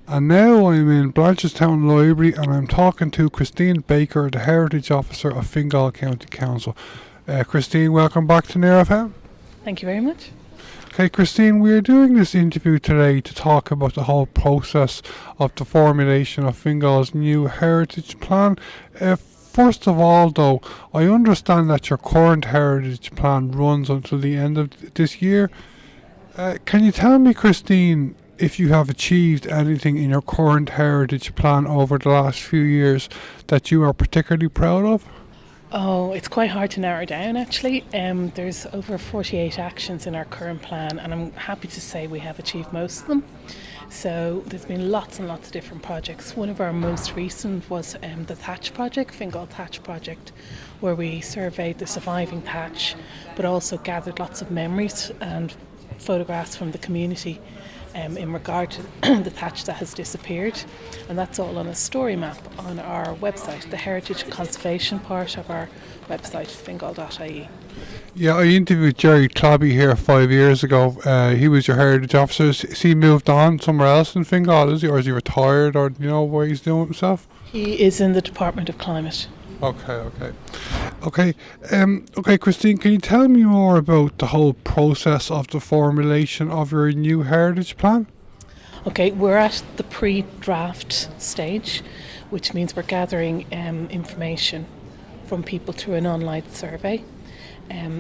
And now I'm in Blanchardstown Library and I'm talking to Christine Baker, the Heritage Officer of Fingal County Council. Christine, welcome back to Near FM. Thank you very much. Okay, Christine, we're doing this interview today to talk about the whole process of the formulation of Fingal's new heritage plan. First of all, though, I understand that your current heritage plan runs until the end of this year. Can you tell me, Christine, if you have achieved anything in your current heritage plan over the last few years that you are particularly proud of? Oh, it's quite hard to narrow down actually. There's over 48 actions in our current plan and I'm happy to say we have achieved most of them. So there's been lots and lots of different projects. One of our most recent was the thatch project, Fingal Thatch project, where we surveyed the surviving thatch but also gathered lots of memories and photographs from the community in regard to the thatch that has disappeared, and that's all on a story map on our website, the heritage conservation part of our website, fingal.ie. Yeah, I interviewed Jerry Clobby here 5 years ago. He was your heritage officer. Has he moved on somewhere else in Fingal, is he, or is he retired, or do you know what he's doing himself? He is in the Department of Climate. Okay, Christine, can you tell me more about the whole process of the formulation of your new heritage plan? Okay, we're at the pre-draft stage, which means we're gathering information from people through an online survey.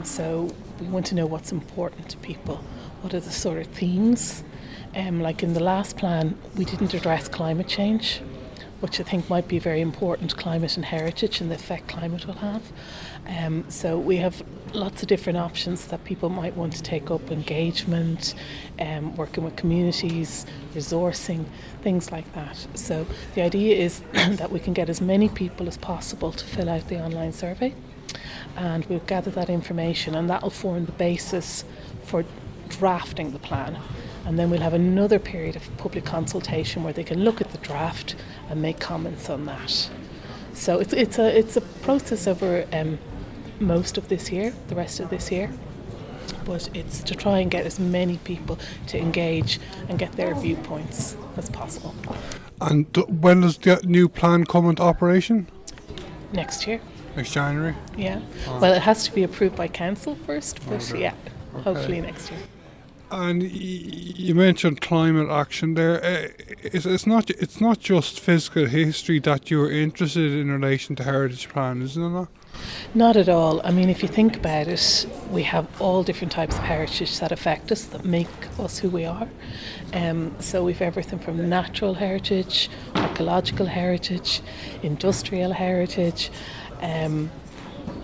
So we want to know what's important to people. What are the sort of themes? Like in the last plan, we didn't address climate change, which I think might be very important, climate and heritage and the effect climate will have. So we have lots of different options that people might want to take up: engagement, working with communities, resourcing, things like that. So the idea is that we can get as many people as possible to fill out the online survey, and we'll gather that information and that will form the basis for drafting the plan. And then we'll have another period of public consultation where they can look at the draft and make comments on that. So it's a process over most of this year, the rest of this year. But it's to try and get as many people to engage and get their viewpoints as possible. And when does the new plan come into operation? Next year. Next January? Yeah. Well, it has to be approved by council first, but hopefully next year. And you mentioned climate action there. It's not just physical history that you're interested in relation to heritage plan, isn't it? Not? Not at all. I mean, if you think about it, we have all different types of heritage that affect us, that make us who we are. So we've everything from natural heritage, archaeological heritage, industrial heritage,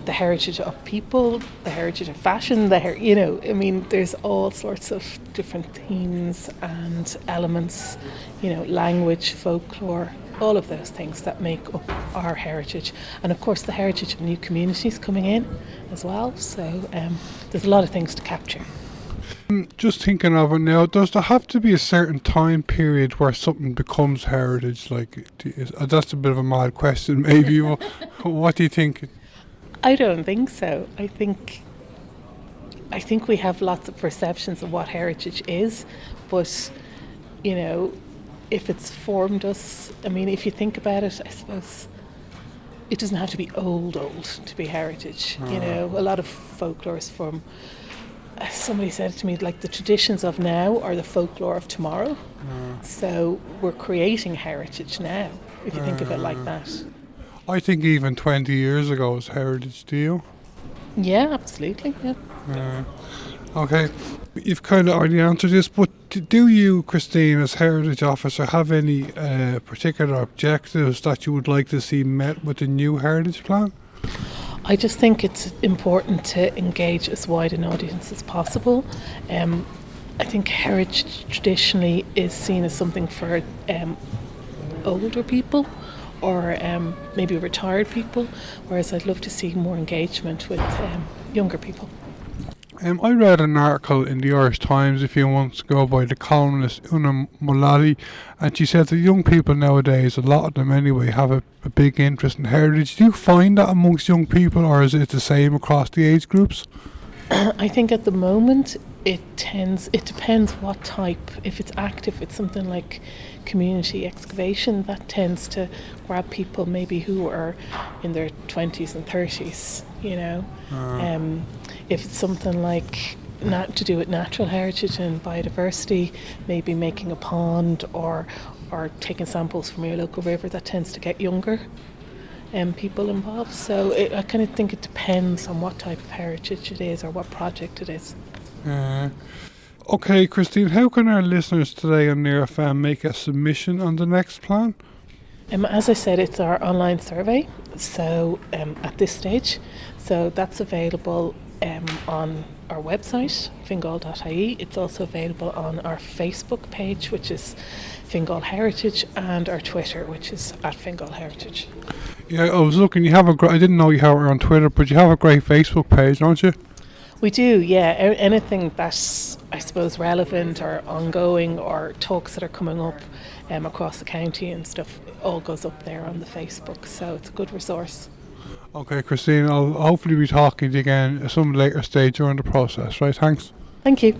the heritage of people, the heritage of fashion, there's all sorts of different themes and elements, language, folklore, all of those things that make up our heritage. And of course the heritage of new communities coming in as well. So there's a lot of things to capture. Just thinking of it now, does there have to be a certain time period where something becomes heritage? That's a bit of a mad question maybe. What do you think? I don't think so. I think we have lots of perceptions of what heritage is, but if it's formed us, if you think about it, I suppose it doesn't have to be old to be heritage. A lot of folklore is from, somebody said to me, like the traditions of now are the folklore of tomorrow. So we're creating heritage now, if you think of it like that. I think even 20 years ago was heritage, do you? Yeah, absolutely, yeah. Okay, you've kind of already answered this, but do you, Christine, as Heritage Officer, have any particular objectives that you would like to see met with the new Heritage Plan? I just think it's important to engage as wide an audience as possible. I think heritage traditionally is seen as something for older people, or maybe retired people, whereas I'd love to see more engagement with younger people. I read an article in the Irish Times a few months ago by the columnist Una Mullally, and she said that young people nowadays, a lot of them anyway, have a big interest in heritage. Do you find that amongst young people, or is it the same across the age groups? I think at the moment it depends what type. If it's active, it's something like community excavation that tends to grab people maybe who are in their 20s and 30s, you know. If it's something like to do with natural heritage and biodiversity, maybe making a pond or taking samples from your local river, that tends to get younger people involved. So I kind of think it depends on what type of heritage it is or what project it is. Okay, Christine, how can our listeners today on Near FM make a submission on the next plan? As I said, it's our online survey, so at this stage. So that's available on our website, fingal.ie. It's also available on our Facebook page, which is Fingal Heritage, and our Twitter, which is @FingalHeritage. Yeah, I was looking, I didn't know you have it on Twitter, but you have a great Facebook page, don't you? We do, yeah. Anything that's, I suppose, relevant or ongoing, or talks that are coming up across the county and stuff, all goes up there on the Facebook, so it's a good resource. Okay, Christine, I'll hopefully be talking to you again at some later stage during the process, right? Thanks. Thank you.